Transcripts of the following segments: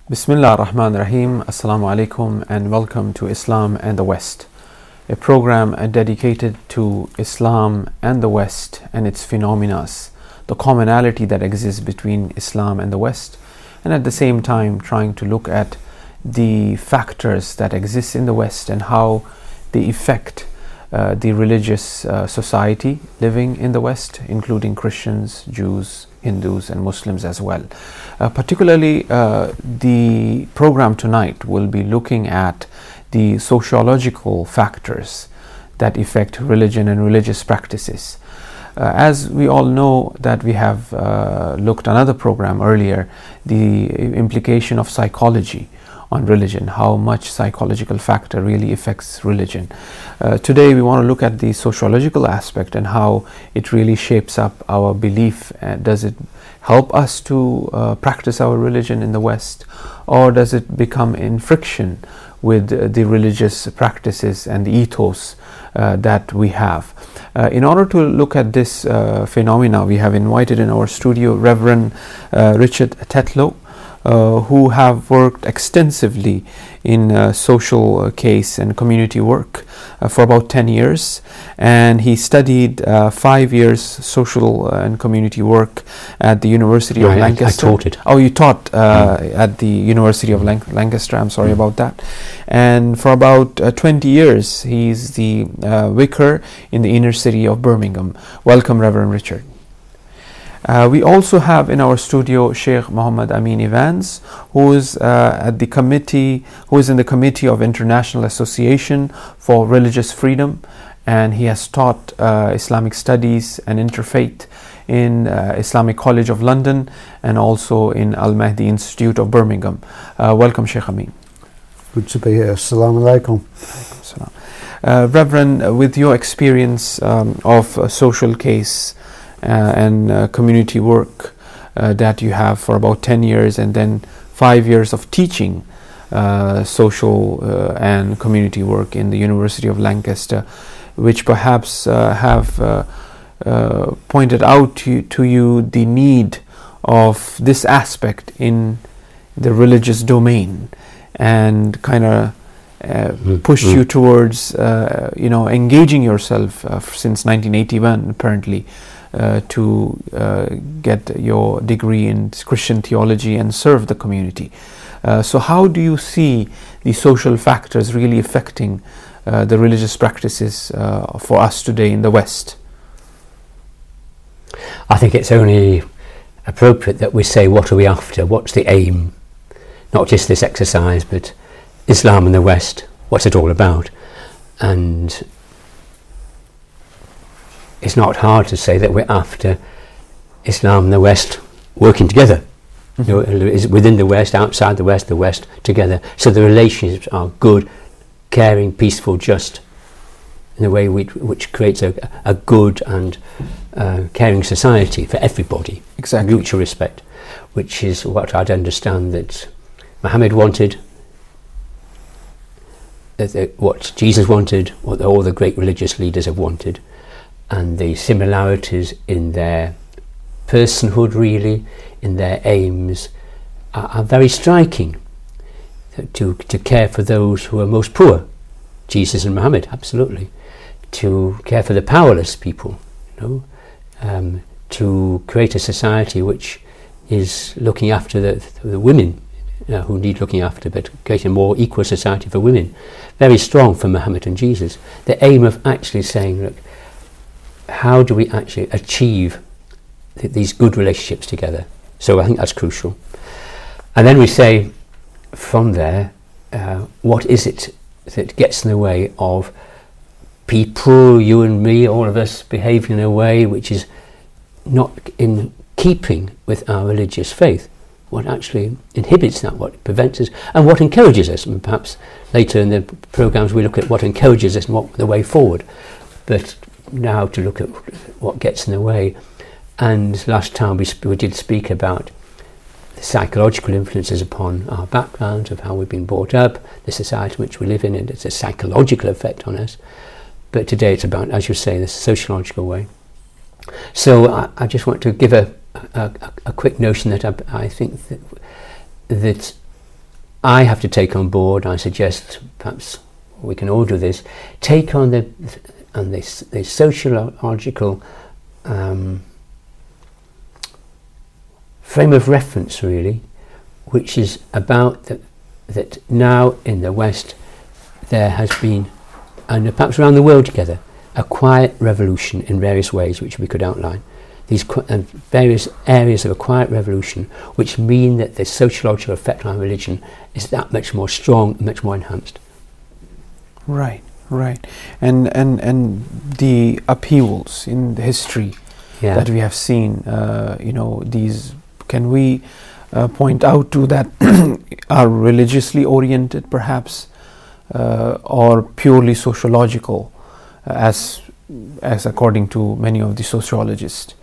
Bismillah ar-Rahman ar-Rahim. Assalamu alaikum and welcome to Islam and the West, a program dedicated to Islam and the West and its phenomena, the commonality that exists between Islam and the West, and at the same time trying to look at the factors that exist in the West and how they affect the religious society living in the West, including Christians, Jews, Hindus and Muslims as well. Particularly the program tonight will be looking at the sociological factors that affect religion and religious practices. As we all know that we have looked another program earlier, the implication of psychology on religion, how much psychological factor really affects religion. Today we want to look at the sociological aspect and how it really shapes up our belief. Does it help us to practice our religion in the West, or does it become in friction with the religious practices and the ethos that we have? In order to look at this phenomena, we have invited in our studio Reverend Richard Tetlow, who have worked extensively in social case and community work for about 10 years, and he studied 5 years social and community work at the University of Lancaster. I taught it. Oh, you taught at the University of Lancaster. I'm sorry about that. And for about 20 years he's the vicar in the inner city of Birmingham. Welcome, Reverend Richard. We also have in our studio Sheikh Amin Evans, who is in the Committee of International Association for Religious Freedom, and he has taught Islamic Studies and Interfaith in Islamic College of London and also in Al Mahdi Institute of Birmingham. Welcome, Sheikh Amin. Good to be here. Assalamu alaikum. Reverend, with your experience of social case and community work that you have for about 10 years and then 5 years of teaching social and community work in the University of Lancaster, which perhaps have pointed out to you the need of this aspect in the religious domain and kind of pushed you towards engaging yourself since 1981 apparently to get your degree in Christian theology and serve the community. So how do you see the social factors really affecting the religious practices for us today in the West? I think it's only appropriate that we say, what are we after? What's the aim? Not just this exercise, but Islam in the West. What's it all about? And it's not hard to say that we're after Islam and the West working together. Mm-hmm. Within the West, outside the West together. So the relationships are good, caring, peaceful, just, in a way which creates a good and caring society for everybody. Exactly. Mutual respect, which is what I'd understand that Muhammad wanted, what Jesus wanted, what all the great religious leaders have wanted. And the similarities in their personhood, really, in their aims, are very striking. To care for those who are most poor, Jesus and Muhammad, absolutely. To care for the powerless people, to create a society which is looking after the women who need looking after, but creating a more equal society for women. Very strong for Muhammad and Jesus. The aim of actually saying, look, how do we actually achieve these good relationships together? So I think that's crucial. And then we say, from there, what is it that gets in the way of people, you and me, all of us, behaving in a way which is not in keeping with our religious faith? What actually inhibits that, what prevents us, and what encourages us? And perhaps later in the programmes we look at what encourages us and what the way forward. But now to look at what gets in the way. And last time we did speak about the psychological influences upon our background, of how we've been brought up, the society in which we live in, and it's a psychological effect on us. But today it's about, as you say, the sociological way. So I just want to give a quick notion that I think that I have to take on board, I suggest perhaps we can all do this, take on the sociological frame of reference, really, which is about that now in the West there has been, and perhaps around the world together, a quiet revolution in various ways which we could outline. These various areas of a quiet revolution which mean that the sociological effect on religion is that much more strong and much more enhanced. Right, right. And the upheavals in the history that we have seen, you know, these, can we point out to that are religiously oriented perhaps, or purely sociological, as according to many of the sociologists?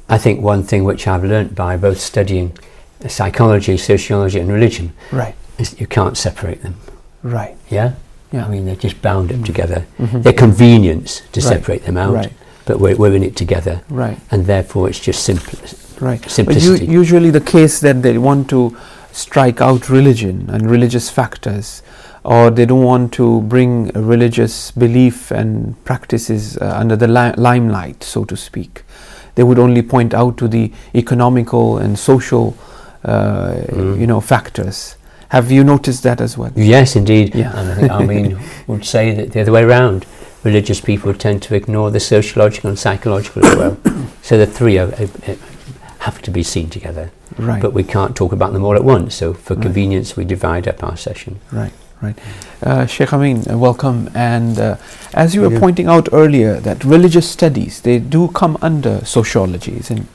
I think one thing which I've learnt by both studying psychology, sociology and religion, right, is you can't separate them. Right. Yeah? Yeah. I mean, they're just bound up together. They're convenience to separate them out, but we're in it together. Right. And therefore it's just simple. Right. Simplicity. But usually the case that they want to strike out religion and religious factors, or they don't want to bring a religious belief and practices under the limelight, so to speak. They would only point out to the economical and social, you know, factors. Have you noticed that as well? Yes, indeed. Yeah. And I think Amin would say that the other way around. Religious people tend to ignore the sociological and psychological as well. So the three have to be seen together. Right. But we can't talk about them all at once. So for convenience, we divide up our session. Right. Right. Shk Amin, welcome. And as you were pointing out earlier, that religious studies, they do come under sociology, isn't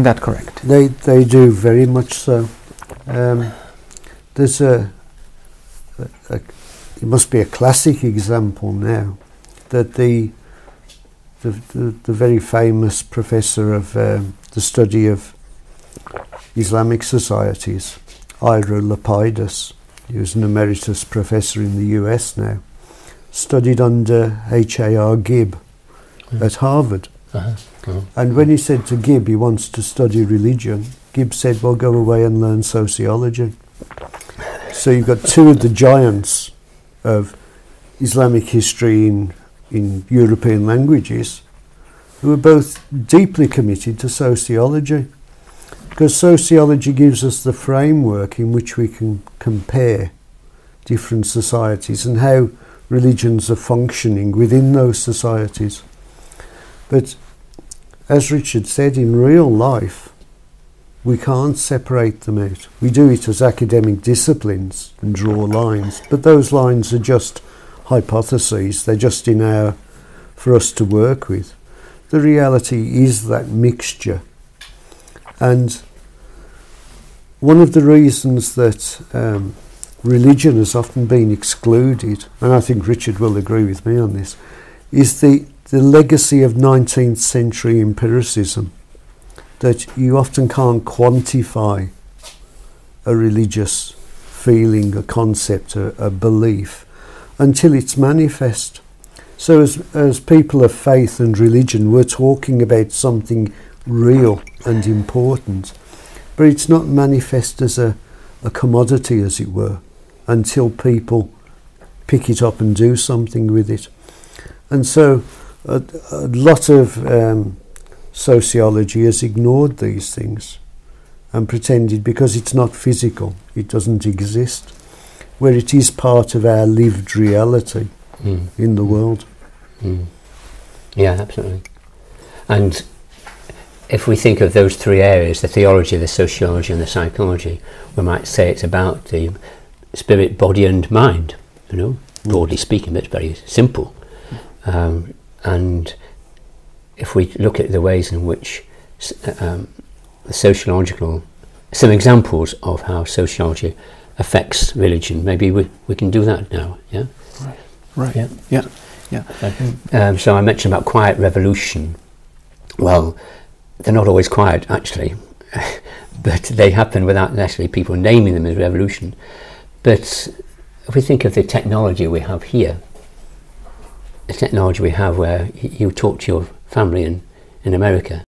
that correct? They do, very much so. There's it must be a classic example now, that the very famous professor of the study of Islamic societies, Ira Lapidus, he was an emeritus professor in the US now, studied under H.A.R. Gibb at Harvard. And when he said to Gibb he wants to study religion, Gibb said, well, go away and learn sociology. So you've got two of the giants of Islamic history in European languages who are both deeply committed to sociology, because sociology gives us the framework in which we can compare different societies and how religions are functioning within those societies. But as Richard said, in real life we can't separate them out. We do it as academic disciplines and draw lines, but those lines are just hypotheses. They're just for us to work with. The reality is that mixture. And one of the reasons that religion has often been excluded, and I think Richard will agree with me on this, is the legacy of 19th century empiricism, that you often can't quantify a religious feeling, a concept, a belief, until it's manifest. So as people of faith and religion, we're talking about something real and important, but it's not manifest as a commodity, as it were, until people pick it up and do something with it. And so a lot of sociology has ignored these things and pretended, because it's not physical, it doesn't exist, where it is part of our lived reality in the world. Yeah, absolutely. And if we think of those three areas, the theology, the sociology and the psychology, we might say it's about the spirit, body and mind, you know, broadly speaking, but it's very simple. And if we look at the ways in which the sociological, some examples of how sociology affects religion, maybe we can do that now, yeah? Right. Yeah. Yeah. Yeah. So I mentioned about quiet revolution. Well, they're not always quiet, actually, but they happen without necessarily people naming them as revolution. But if we think of the technology we have here, the technology we have where you talk to your family in America,